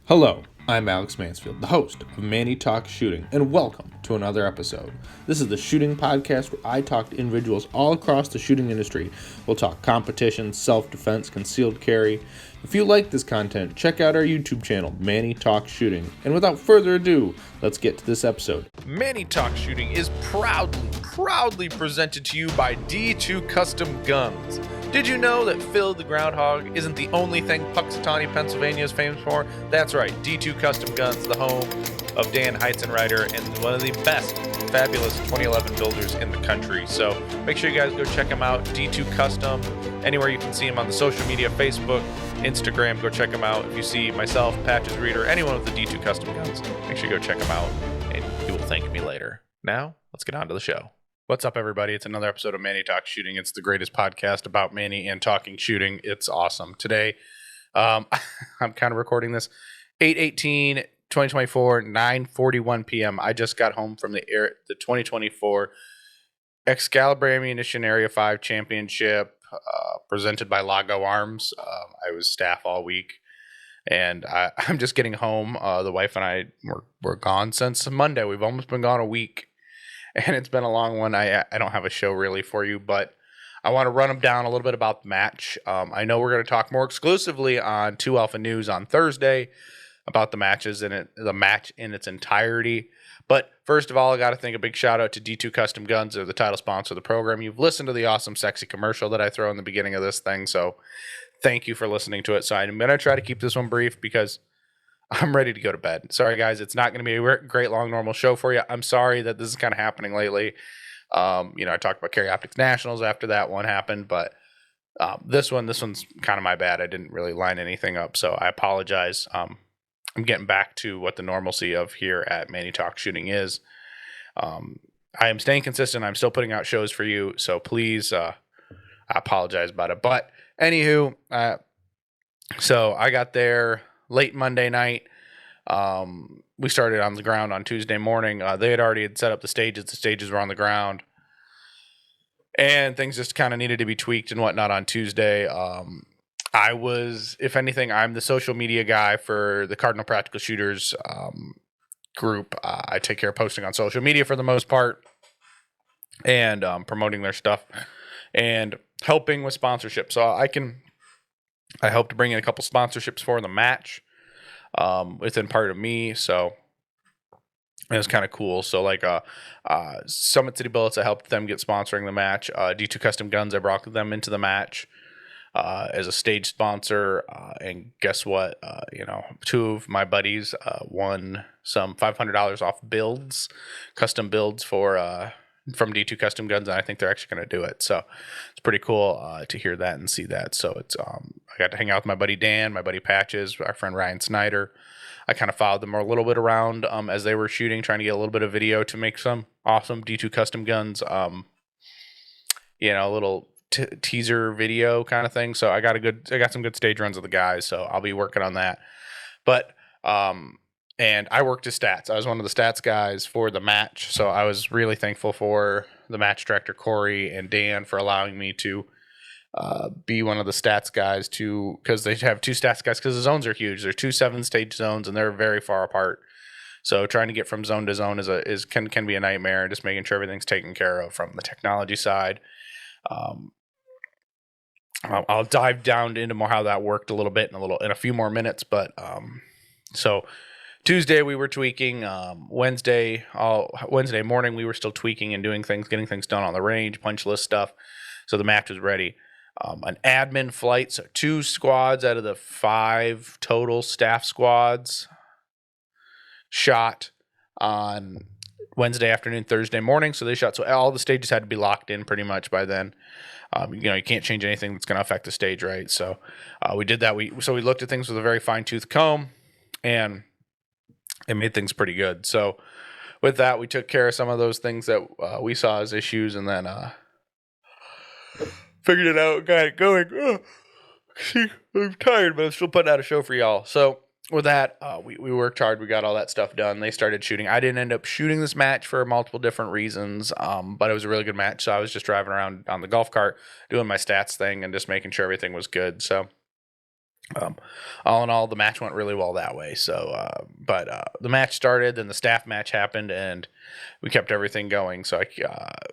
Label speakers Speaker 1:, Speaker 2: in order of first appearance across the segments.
Speaker 1: Hello, I'm Alex Mansfield, the host of Manny Talks Shooting, and welcome to another episode. This is the shooting podcast where I talk to individuals all across the shooting industry. We'll talk competition, self-defense, concealed carry. If you like this content, check out our YouTube channel, Manny Talks Shooting. And without further ado, let's get to this episode.
Speaker 2: Manny Talks Shooting is proudly presented to you by D2 Custom Guns. Did you know that Phil the Groundhog isn't the only thing Puxatawny, Pennsylvania is famous for? That's right, D2 Custom Guns, the home of Dan Heizenreiter and one of the best, fabulous 2011 builders in the country. So make sure you guys go check him out, D2 Custom, anywhere you can see him on the social media, Facebook, Instagram, go check him out. If you see myself, Patches Reader, anyone with the D2 Custom Guns, make sure you go check him out, and you will thank me later. Now, let's get on to the show. What's up, everybody? It's another episode of Manny Talks Shooting. It's the greatest podcast about Manny and talking shooting. It's awesome. Today, I'm kind of recording this 8/18/2024, 9:41 p.m. I just got home from the 2024 Excalibur Ammunition Area 5 Championship presented by Lago Arms. I was staff all week, and I'm just getting home. The wife and I were gone since Monday. We've almost been gone a week. And it's been a long one. I don't have a show really for you, but I want to run them down a little bit about the match. I know we're going to talk more exclusively on 2 Alpha News on Thursday about the matches and the match in its entirety. But first of all, I got to think a big shout out to D2 Custom Guns. They're the title sponsor of the program. You've listened to the awesome, sexy commercial that I throw in the beginning of this thing, so thank you for listening to it. So I'm going to try to keep this one brief because I'm ready to go to bed. Sorry, guys. It's not going to be a great, long, normal show for you. I'm sorry that this is kind of happening lately. I talked about Carry Optics Nationals after that one happened, but this one's kind of my bad. I didn't really line anything up, so I apologize. I'm getting back to what the normalcy of here at Manny Talk Shooting is. I am staying consistent. I'm still putting out shows for you, so please, I apologize about it. But anywho, so I got there late Monday night. We started on the ground on Tuesday morning. They had already set up the stages. The stages were on the ground, and things just kind of needed to be tweaked and whatnot on Tuesday. I was, if anything, I'm the social media guy for the Cardinal Practical Shooters group. I take care of posting on social media for the most part and promoting their stuff and helping with sponsorship. So I hope to bring in a couple sponsorships for the match within part of me. So it was kind of cool. So like Summit City Bullets, I helped them get sponsoring the match. D2 Custom Guns, I brought them into the match as a stage sponsor. And guess what? 2 of my buddies won some $500 off builds, custom builds from D2 Custom Guns, and I think they're actually going to do it. So it's pretty cool to hear that and see that. So it's I got to hang out with my buddy Dan, my buddy Patches, our friend Ryan Snyder. I kind of followed them a little bit around as they were shooting, trying to get a little bit of video to make some awesome D2 Custom Guns, a little teaser video kind of thing. So I got some good stage runs of the guys, so I'll be working on that. But and I worked as stats. I was one of the stats guys for the match, so I was really thankful for the match director, Corey, and Dan for allowing me to be one of the stats guys because they have 2 stats guys because the zones are huge. There's 2 7-stage zones, and they're very far apart. So trying to get from zone to zone can be a nightmare, and just making sure everything's taken care of from the technology side. I'll dive down into more how that worked a little bit in a few more minutes, but so Tuesday we were tweaking. Wednesday morning we were still tweaking and doing things, getting things done on the range, punch list stuff. So the match was ready. An admin flight, so 2 squads out of the 5 total staff squads shot on Wednesday afternoon, Thursday morning. So they shot. So all the stages had to be locked in pretty much by then. You can't change anything that's going to affect the stage, right? So we did that. We looked at things with a very fine-tooth comb, and it made things pretty good. So with that, we took care of some of those things that we saw as issues, and then figured it out, got it going. I'm tired, but I'm still putting out a show for y'all. So with that, we worked hard. We got all that stuff done. They started shooting. I didn't end up shooting this match for multiple different reasons, but it was a really good match. So I was just driving around on the golf cart doing my stats thing and just making sure everything was good. So Um, all in all, the match went really well that way. So, but the match started, then the staff match happened, and we kept everything going. So,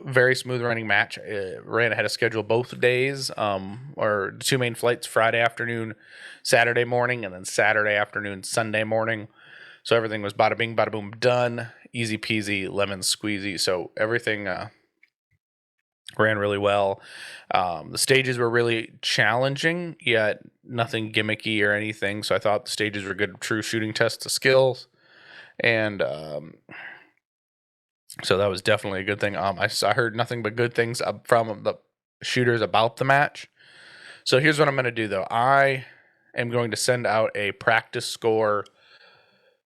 Speaker 2: very smooth running match. Ran ahead of schedule both days, or the two main flights: Friday afternoon, Saturday morning, and then Saturday afternoon, Sunday morning. So everything was bada bing, bada boom, done, easy peasy, lemon squeezy. So everything ran really well. The stages were really challenging, yet nothing gimmicky or anything. So I thought the stages were good, true shooting tests of skills, and so that was definitely a good thing. I heard nothing but good things from the shooters about the match. So here's what I'm going to do, though. I am going to send out a practice score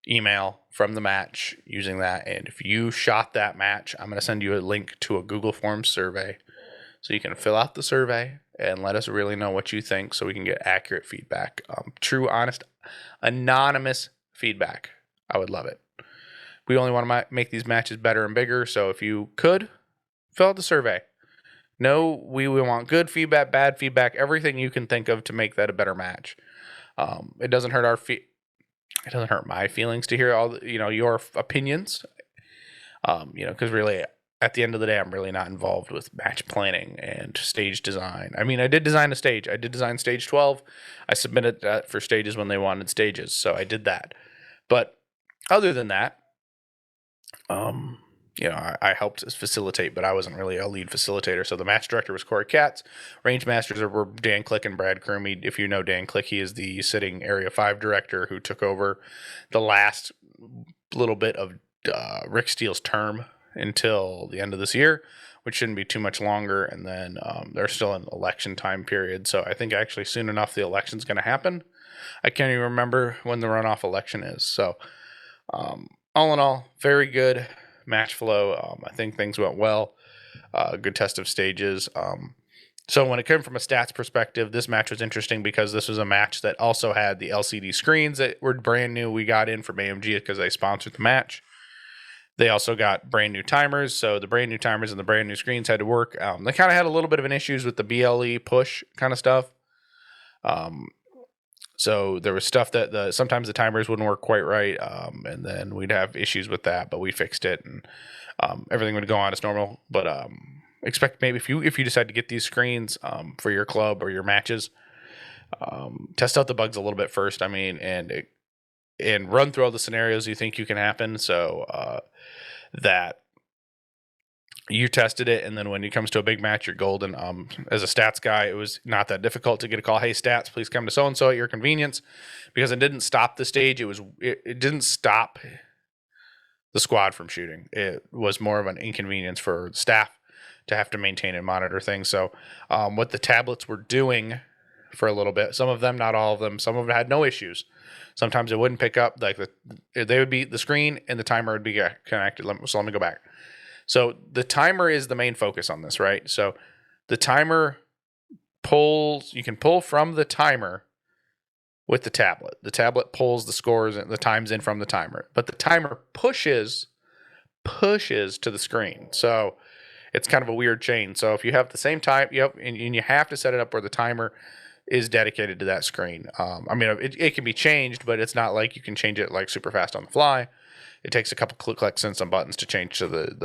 Speaker 2: email from the match using that, and if you shot that match, I'm going to send you a link to a Google Forms survey. So you can fill out the survey and let us really know what you think so we can get accurate feedback. True, honest, anonymous feedback. I would love it. We only want to make these matches better and bigger. So if you could, fill out the survey. No, we want good feedback, bad feedback, everything you can think of to make that a better match. It doesn't hurt it doesn't hurt my feelings to hear all your opinions. Because really, at the end of the day, I'm really not involved with match planning and stage design. I mean, I did design a stage. I did design stage 12. I submitted that for stages when they wanted stages, so I did that. But other than that, I helped facilitate, but I wasn't really a lead facilitator. So the match director was Corey Katz. Range masters were Dan Click and Brad Crumey. If you know Dan Click, he is the sitting Area 5 director who took over the last little bit of Rick Steele's term until the end of this year, which shouldn't be too much longer. And then they're still in election time period. So I think actually soon enough the election's going to happen. I can't even remember when the runoff election is. So all in all, very good match flow. I think things went well. Good test of stages. So when it came from a stats perspective, this match was interesting because this was a match that also had the LCD screens that were brand new. We got in from AMG because they sponsored the match. They also got brand new timers, so the brand new timers and the brand new screens had to work. They kind of had a little bit of an issues with the BLE push kind of stuff. So there was stuff that sometimes the timers wouldn't work quite right, and then we'd have issues with that, but we fixed it, and everything would go on as normal. But expect maybe if you decide to get these screens for your club or your matches, test out the bugs a little bit first. I mean, and run through all the scenarios you think you can happen, so that you tested it, and then when it comes to a big match, you're golden. As a stats guy, it was not that difficult to get a call. Hey, stats, please come to so and so at your convenience, because it didn't stop the stage. It didn't stop the squad from shooting. It was more of an inconvenience for staff to have to maintain and monitor things. So, what the tablets were doing for a little bit, some of them, not all of them, some of them had no issues. Sometimes it wouldn't pick up, like they would be the screen and the timer would be connected. So let me go back. So the timer is the main focus on this, right? So the timer you can pull from the timer with the tablet. The tablet pulls the scores and the times in from the timer, but the timer pushes to the screen. So it's kind of a weird chain. So if you have the same time, and you have to set it up where the timer is dedicated to that screen. It can be changed, but it's not like you can change it like super fast on the fly. It takes a couple clicks and some buttons to change to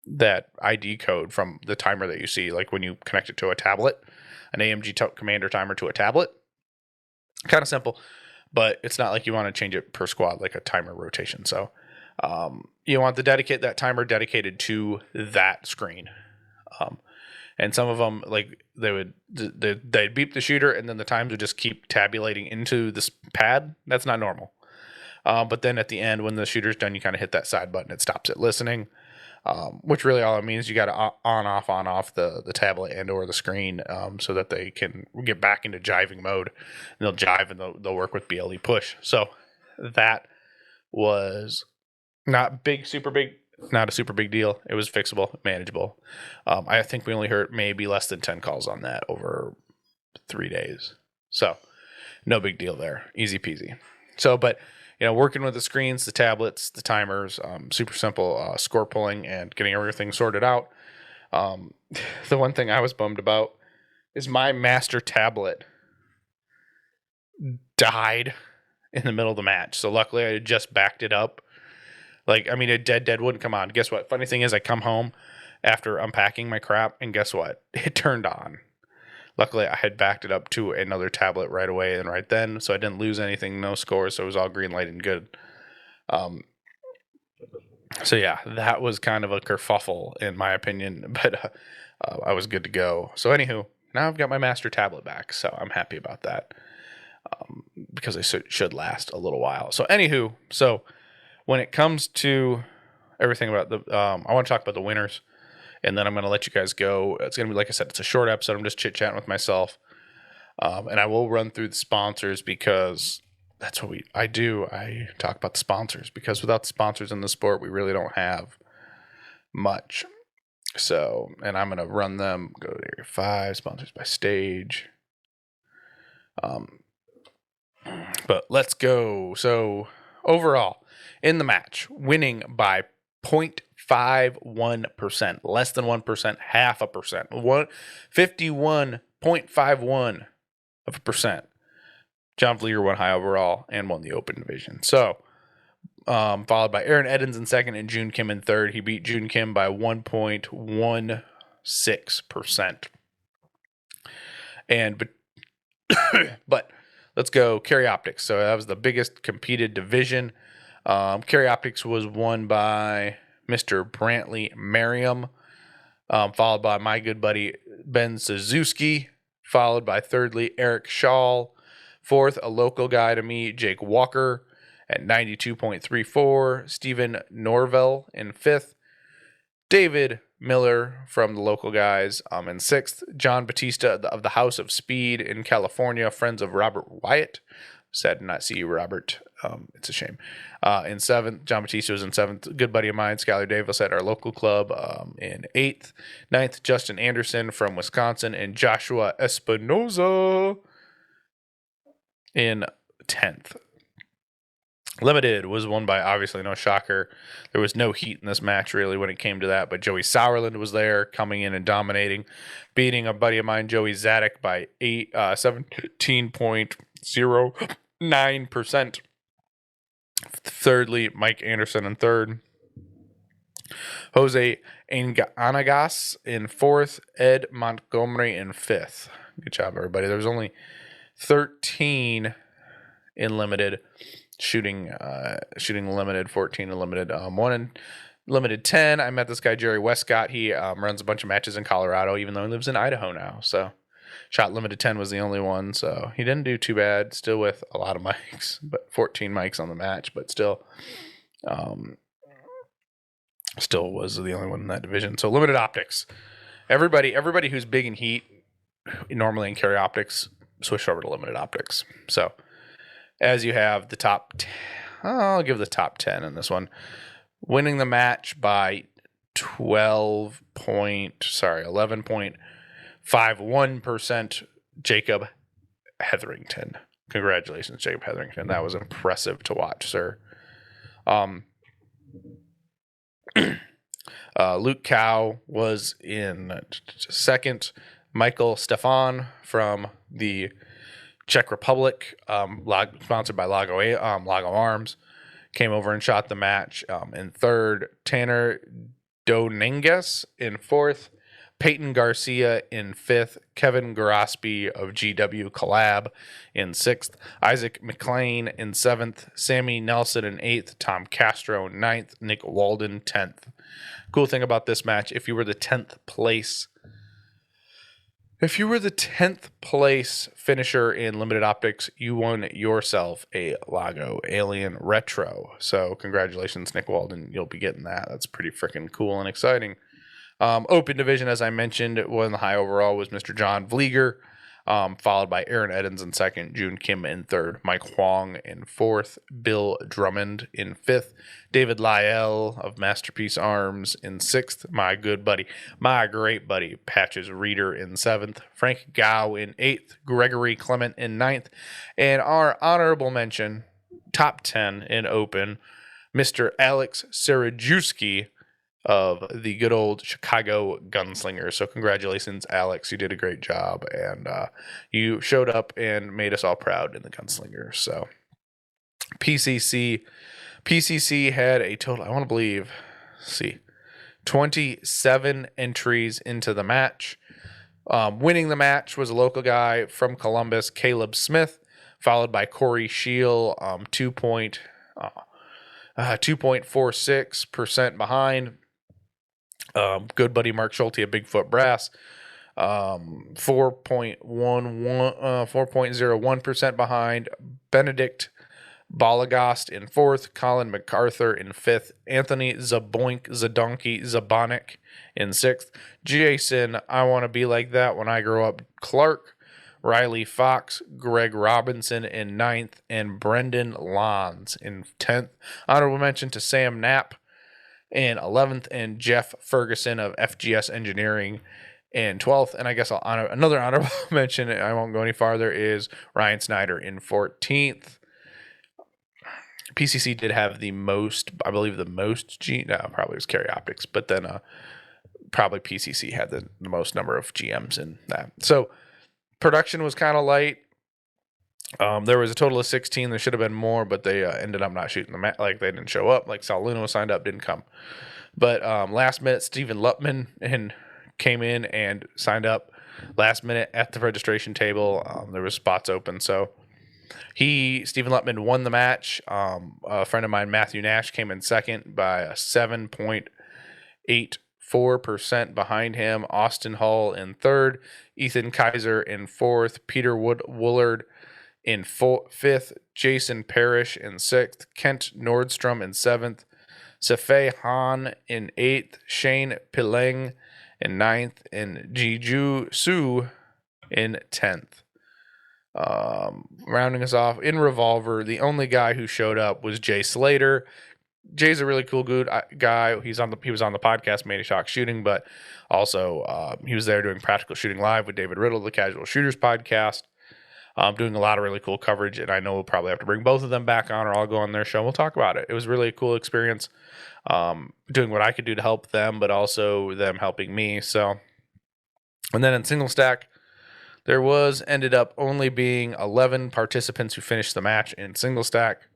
Speaker 2: that ID code from the timer that you see, like when you connect it to a tablet, an AMG Commander timer to a tablet. Kind of simple, but it's not like you want to change it per squad like a timer rotation. So you want that timer dedicated to that screen. And some of them, like they'd beep the shooter, and then the times would just keep tabulating into this pad. That's not normal. But then at the end, when the shooter's done, you kind of hit that side button. It stops it listening, which really all it means you got to on off the tablet and or the screen, so that they can get back into jiving mode. And they'll jive and they'll work with BLE push. So that was not not a super big deal. It was fixable, manageable. I think we only heard maybe less than 10 calls on that over 3 days. So no big deal there. Easy peasy. So, but working with the screens, the tablets, the timers, super simple score pulling and getting everything sorted out. The one thing I was bummed about is my master tablet died in the middle of the match. So luckily I had just backed it up. Like, I mean, a dead wouldn't come on. Guess what? Funny thing is I come home after unpacking my crap, and guess what? It turned on. Luckily, I had backed it up to another tablet right away and right then, so I didn't lose anything, no scores, so it was all green light and good. So yeah, that was kind of a kerfuffle in my opinion, but I was good to go. So anywho, now I've got my master tablet back, so I'm happy about that because it should last a little while. So anywho, so when it comes to everything about the, I want to talk about the winners, and then I'm going to let you guys go. It's going to be, like I said, it's a short episode. I'm just chit-chatting with myself. And I will run through the sponsors because that's what I do. I talk about the sponsors because without the sponsors in the sport, we really don't have much. So, and I'm going to run them. Go to Area 5, sponsors by stage. But let's go. So, overall, in the match, winning by 0.51%, less than 1%, half a percent, 51.51 of a percent. John Vlieger won high overall and won the open division. So, followed by Aaron Edens in second and June Kim in third. He beat June Kim by 1.16%. But let's go Carry Optics. So that was the biggest competed division. Carry Optics was won by Mr. Brantley Merriam, followed by my good buddy Ben Suzuki, followed by thirdly Eric Shaw, fourth a local guy to me, Jake Walker at 92.34, Stephen Norvell in fifth, David Miller from the local guys in sixth, John Batista of the House of Speed in California, friends of Robert Wyatt. Sad to not see you, Robert. It's a shame. In seventh, John Batista was in seventh. Good buddy of mine, Skylar Davis at our local club in eighth. Ninth, Justin Anderson from Wisconsin, and Joshua Espinoza in 10th. Limited was won by, obviously, no shocker. There was no heat in this match, really, when it came to that. But Joey Sauerland was there, coming in and dominating, beating a buddy of mine, Joey Zadek, by 17.09%. Thirdly, Mike Anderson in third. Jose Anagas in fourth. Ed Montgomery in fifth. Good job, everybody. There was only 13 in limited. Shooting limited, 14 in limited, 1 in limited 10. I met this guy, Jerry Westcott. He runs a bunch of matches in Colorado, even though he lives in Idaho now. So shot limited 10 was the only one. So he didn't do too bad, still with a lot of mics, but 14 mics on the match, but still was the only one in that division. So limited optics. Everybody who's big in heat, normally in carry optics, switch over to limited optics. So as you have the top 10, I'll give the top 10 in this one. Winning the match by 11.51%, Jacob Hetherington. Congratulations, Jacob Hetherington. That was impressive to watch, sir. Luke Cow was in second. Michael Stefan from the Czech Republic, sponsored by Lago Arms, came over and shot the match. In third, Tanner Doninguez in fourth, Peyton Garcia in fifth, Kevin Garospi of GW Collab in sixth, Isaac McLean in seventh, Sammy Nelson in eighth, Tom Castro in ninth, Nick Walden 10th. Cool thing about this match, if you were the 10th place finisher in limited optics, you won yourself a Lago Alien Retro. So congratulations, Nick Walden. You'll be getting that. That's pretty freaking cool and exciting. Open division, as I mentioned, won the high overall was Mr. John Vlieger, followed by Aaron Edens in second, June Kim in third, Mike Huang in fourth, Bill Drummond in fifth, David Lyell of Masterpiece Arms in sixth, my great buddy, Patches Reader in seventh, Frank Gow in eighth, Gregory Clement in ninth, and our honorable mention, top 10 in open, Mr. Alex Sarajewski of the good old Chicago Gunslinger. So congratulations, Alex. You did a great job, and you showed up and made us all proud in the Gunslinger. So PCC had a total, I want to believe, let's see, 27 entries into the match. Winning the match was a local guy from Columbus, Caleb Smith, followed by Corey Scheel, 2.46% behind. Good buddy Mark Schulte of Bigfoot Brass, 4.01% behind. Benedict Balagast in fourth, Colin MacArthur in fifth, Anthony Zabonik in sixth, Jason, I want to be like that when I grow up, Clark, Riley Fox, Greg Robinson in ninth, and Brendan Lons in 10th. Honorable mention to Sam Knapp in 11th, and Jeff Ferguson of FGS Engineering in 12th. And I guess another honorable mention, I won't go any farther, is Ryan Snyder in 14th. PCC did have the most, I believe probably was Carry Optics, but then probably PCC had the most number of GMs in that. So production was kind of light. There was a total of 16. There should have been more, but they ended up not shooting the match. Like, they didn't show up. Like, Sal Luna was signed up, didn't come. But last minute, Stephen Lutman came in and signed up last minute at the registration table. There was spots open, so Stephen Lutman won the match. A friend of mine, Matthew Nash, came in second by a 7.84% behind him. Austin Hall in third. Ethan Kaiser in fourth. Peter Woolard in fifth. Jason Parrish in sixth. Kent Nordstrom in seventh. Sefei Han in eighth. Shane Pileng in ninth. And Jiju Su in 10th. Rounding us off in Revolver, the only guy who showed up was Jay Slater. Jay's a really cool guy. He was on the podcast Manny Talks Shooting, but also he was there doing Practical Shooting Live with David Riddle, the Casual Shooters podcast. Doing a lot of really cool coverage, and I know we'll probably have to bring both of them back on, or I'll go on their show and we'll talk about it. It was really a cool experience, doing what I could do to help them, but also them helping me. So, and then in Single Stack, there ended up only being 11 participants who finished the match in Single Stack.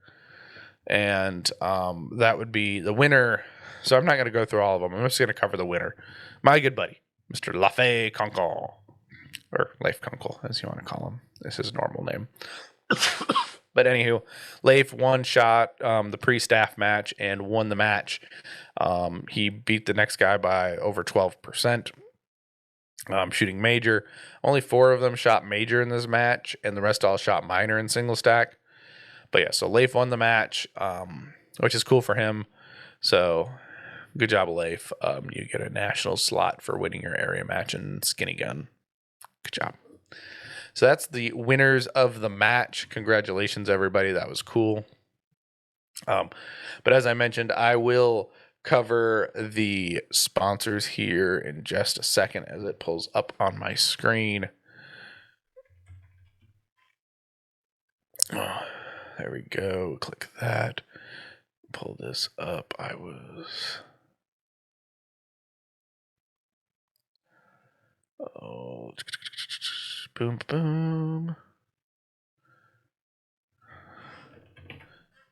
Speaker 2: And that would be the winner. So I'm not going to go through all of them. I'm just going to cover the winner. My good buddy, Mr. Lafe Kunkel. Or Leif Kunkel, as you want to call him. This is his normal name. But anywho, Leif shot the pre-staff match and won the match. He beat the next guy by over 12%. Shooting major. Only 4 of them shot major in this match, and the rest all shot minor in Single Stack. But yeah, so Leif won the match, which is cool for him. So good job, Leif. You get a national slot for winning your area match in Skinny Gun. Good job. So that's the winners of the match. Congratulations, everybody. That was cool. But as I mentioned, I will cover the sponsors here in just a second as it pulls up on my screen. Oh, there we go. Click that. Pull this up. Boom, boom.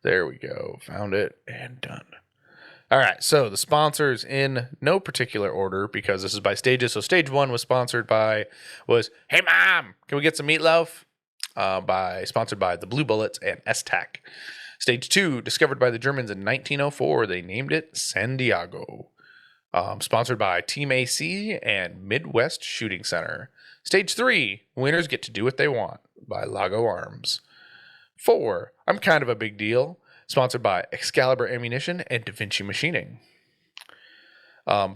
Speaker 2: There we go. Found it and done. All right, so the sponsors in no particular order because this is by stages. So stage 1 was Hey Mom, can we get some meatloaf? Sponsored by the Blue Bullets and S-TAC. Stage 2, discovered by the Germans in 1904. They named it San Diego. Sponsored by Team AC and Midwest Shooting Center. Stage 3, winners get to do what they want by Lago Arms. 4, I'm kind of a big deal. Sponsored by Excalibur Ammunition and Da Vinci Machining.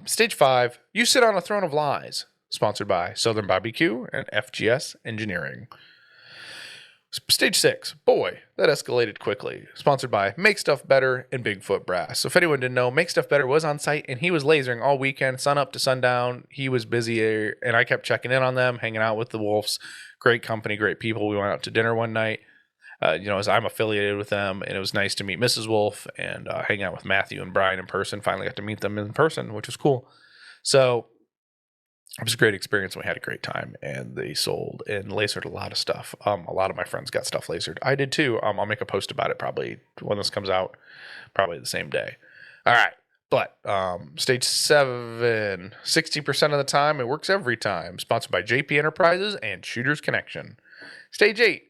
Speaker 2: Stage 5, You Sit on a Throne of Lies. Sponsored by Southern Barbecue and FGS Engineering. Stage 6, Boy, that escalated quickly. Sponsored by Make Stuff Better and Bigfoot Brass. So if anyone didn't know, Make Stuff Better was on site and he was lasering all weekend, sun up to sundown. He was busy and I kept checking in on them, hanging out with the Wolves. Great company, great people. We went out to dinner one night. as I'm affiliated with them, and it was nice to meet Mrs. Wolf and hang out with Matthew and Brian in person. Finally got to meet them in person, which was cool. So it was a great experience. We had a great time, and they sold and lasered a lot of stuff. A lot of my friends got stuff lasered. I did too. I'll make a post about it probably when this comes out, probably the same day. All right. But stage 7, 60% of the time, it works every time. Sponsored by JP Enterprises and Shooters Connection. Stage 8,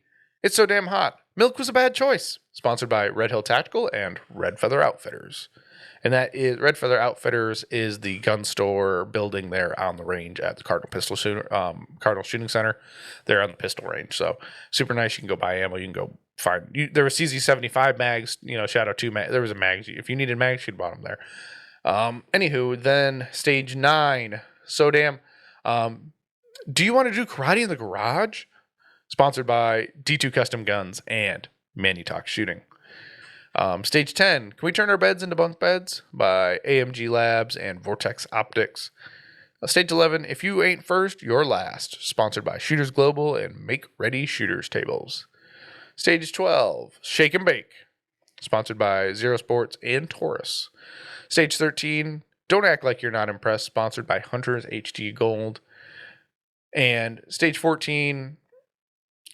Speaker 2: it's so damn hot. Milk was a bad choice. Sponsored by Red Hill Tactical and Red Feather Outfitters. And that is Red Feather Outfitters is the gun store building there on the range at the Cardinal Shooting Center. They're on the pistol range, so super nice. You can go buy ammo. You can go find. There were CZ75 mags. Shadow 2 mag. There was a mag. If you needed mags, you'd bought them there. Anywho, then stage 9. So damn. Do you want to do karate in the garage? Sponsored by D2 Custom Guns and Manny Talks Shooting. Stage 10, can we turn our beds into bunk beds? By AMG Labs and Vortex Optics. Stage 11, if you ain't first, you're last. Sponsored by Shooters Global and Make Ready Shooters Tables. Stage 12, Shake and Bake. Sponsored by Zero Sports and Taurus. Stage 13, Don't Act Like You're Not Impressed. Sponsored by Hunters HG Gold. And stage 14,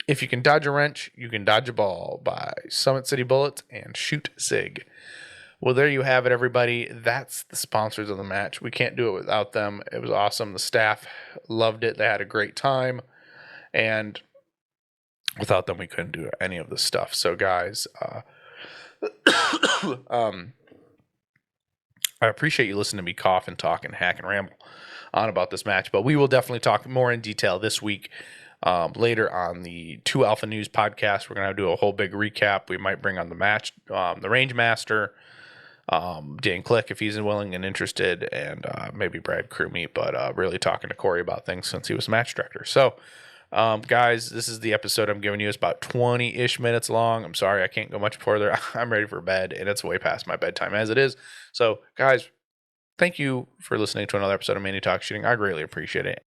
Speaker 2: If You Can Dodge a Wrench, You Can Dodge a Ball by Summit City Bullets and Shoot Sig. Well, there you have it, everybody. That's the sponsors of the match. We can't do it without them. It was awesome. The staff loved it. They had a great time. And without them, we couldn't do any of this stuff. So, guys, I appreciate you listening to me cough and talk and hack and ramble on about this match. But we will definitely talk more in detail this week. Later on the 2 Alpha News podcast, we're going to do a whole big recap. We might bring on the match, the Range Master, Dan Click if he's willing and interested, and maybe Brad Crewmeat, but really talking to Corey about things since he was match director. So, guys, this is the episode I'm giving you. It's about 20-ish minutes long. I'm sorry I can't go much further. I'm ready for bed, and it's way past my bedtime as it is. So, guys, thank you for listening to another episode of Manny Talks Shooting. I greatly appreciate it.